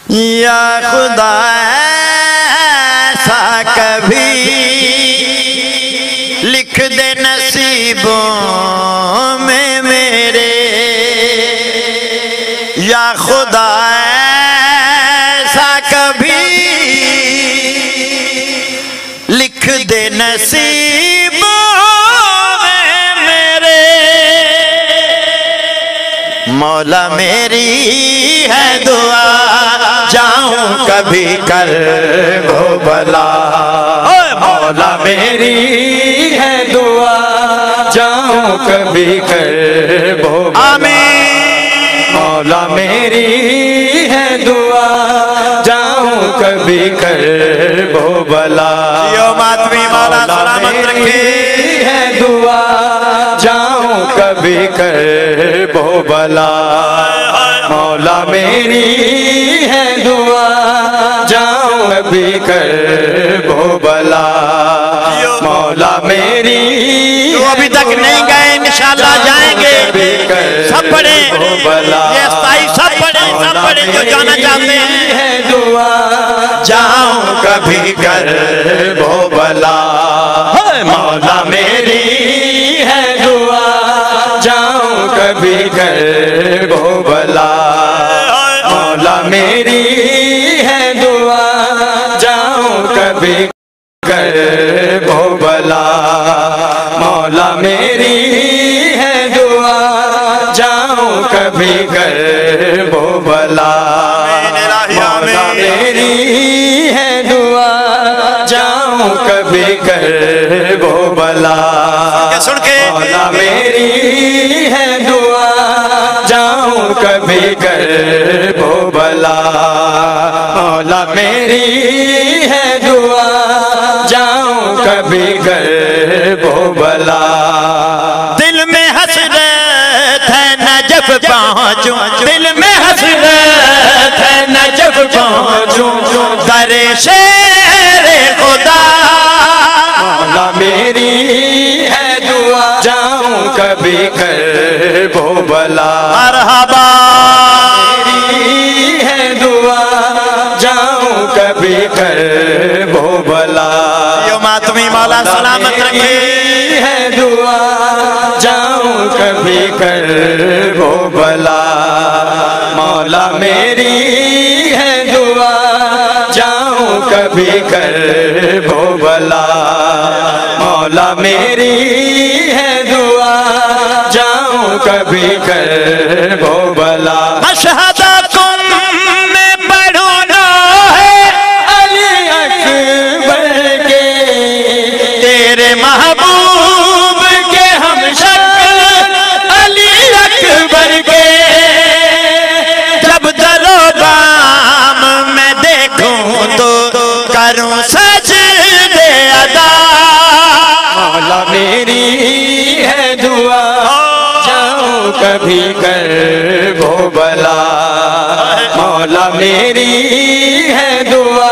یا خدا ایسا کبھی لکھ دے نصیبوں میں میرے، یا خدا ایسا کبھی لکھ دے نصیبوں میں میرے، مولا میری ہے دعا جاؤں کبھی کر وہ بلا، مولا میری ہے دعا جاؤں کبھی کر وہ بلا، آمین، مولا میری ہے دعا جاؤں کبھی کر وہ بلا، یو ماتمی مولا سلامت رکھے، ہے دعا جاؤں کبھی کر وہ بلا، مولا میری ہے دعا جاؤں کبھی کر وہ بلا، مولا میری جو ابھی تک نہیں گئے انشاءاللہ جائیں گے، سب پڑھیں، یہ استائی سب پڑھیں جو جانا چاہتے ہیں، ہے دعا جاؤں کبھی کر وہ بلا، مولا میری ہے دعا جاؤں کبھی کر وہ بلا، مولا میری ہے دعا جاؤں کبھی کر وہ بلا، مولا میری ہے دعا جاؤں کبھی کر وہ بلا، مولا میری ہے دعا جاؤں کبھی کر وہ بلا، مولا میری ہے دعا جاؤں کبھی کر وہ بلا، مولا میری ہے دعا جاؤں کبھی کر وہ بلا، دل میں حسرت ہے نجف پہنچوں، دل میں حسرت ہے نجف پہنچوں، در شیر خدا، مولا میری ہے دعا جاؤں کبھی کر وہ بلا، مرحبا، میری ہے دعا جاؤں کبھی کر وہ بلا، یو ماتمی مولا سلامت رکھے، ہے دعا جاؤں کبھی کر وہ بلا، مولا میری ہے دعا جاؤں کبھی کر وہ بلا، مولا میری ہے دعا جاؤں کبھی کر وہ بلا، مشہدکم میں پڑھوں نو ہے علی اکبر کے تیرے محبوب کے ہم شکل علی اکبر کے، جب در و بام میں دیکھوں تو کروں سجدے ادا، مولا میری ہے دعا جاؤں کبھی کر وہ بلا، مولا میری ہے دعا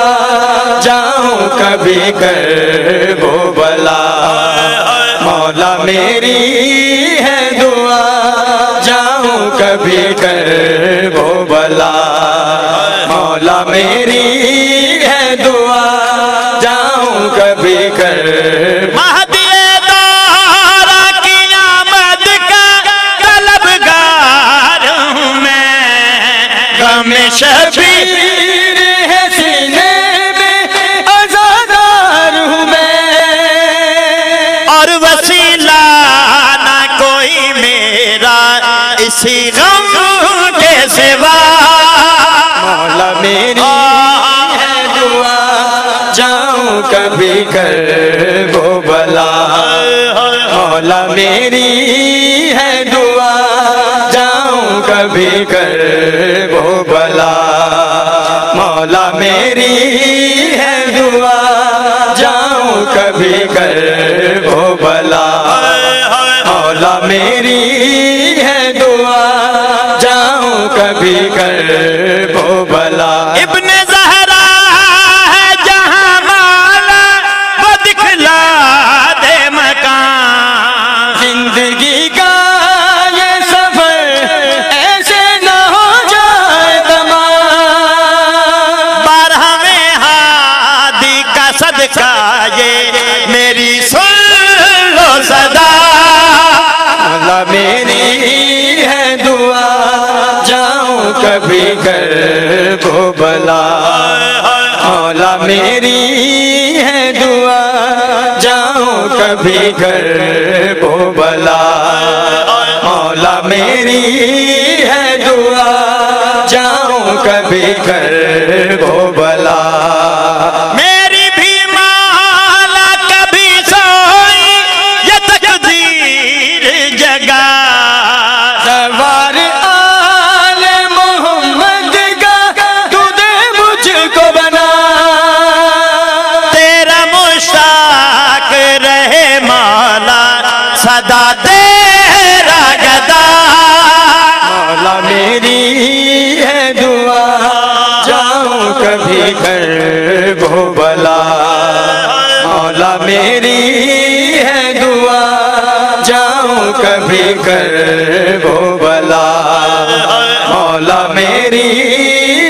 جاؤں کبھی کر وہ بلا، مولا میری ہے دعا جاؤں کبھی کر وہ بلا، مولا میری ہے دعا جاؤں کبھی کر مہدی دورہ کی آمد کا طلبگار ہوں میں، غم شبیر ہے سینے میں عزادار ہوں میں، اور وسیلہ نہ کوئی میرا اسی غم کے سوا، مولا میری ہے دعا جاؤں کبھی کر وہ بلا، مولا میری ہے دعا جاؤں کبھی کر وہ بلا، مولا میری ہے دعا جاؤں کبھی کر وہ بلا، مولا میری ہے دعا جاؤں کبھی کر وہ بلا، ابن زہرا ہے جہاں مولا وہ دکھلا دے مکان، زندگی کا یہ سفر ایسے نہ ہو جائے تمام، بلا مولا میری ہے دعا جاؤں کبھی کرب و بلا مولا میری ہے دعا جاؤں کبھی کرب و بلا میری بھی مولا کبھی سوئی یہ تقدیر جگا سوار آل محمد کا تو دے مجھ کو بنا تیرا مشتاق رہے مولا صدا تیرا گدا مولا میری ہے دعا جاؤں کبھی کرب و بلا مولا میری ہے دعا جاؤں کبھی کرب و بلا مولا میری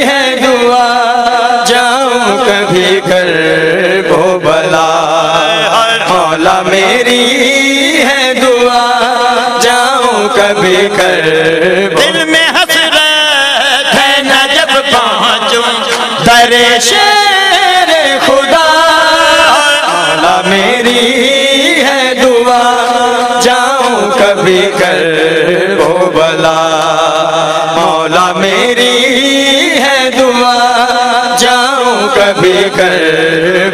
ہے دعا جاؤں کبھی کرب و بلا مولا میری ہے دعا جاؤں کبھی کرب دل میں حسرت ہے نہ جب پہنچوں در شیر خدا مولا میری ہے دعا جاؤں کبھی کرب و بلا مولا میری ہے دعا جاؤں کبھی کرب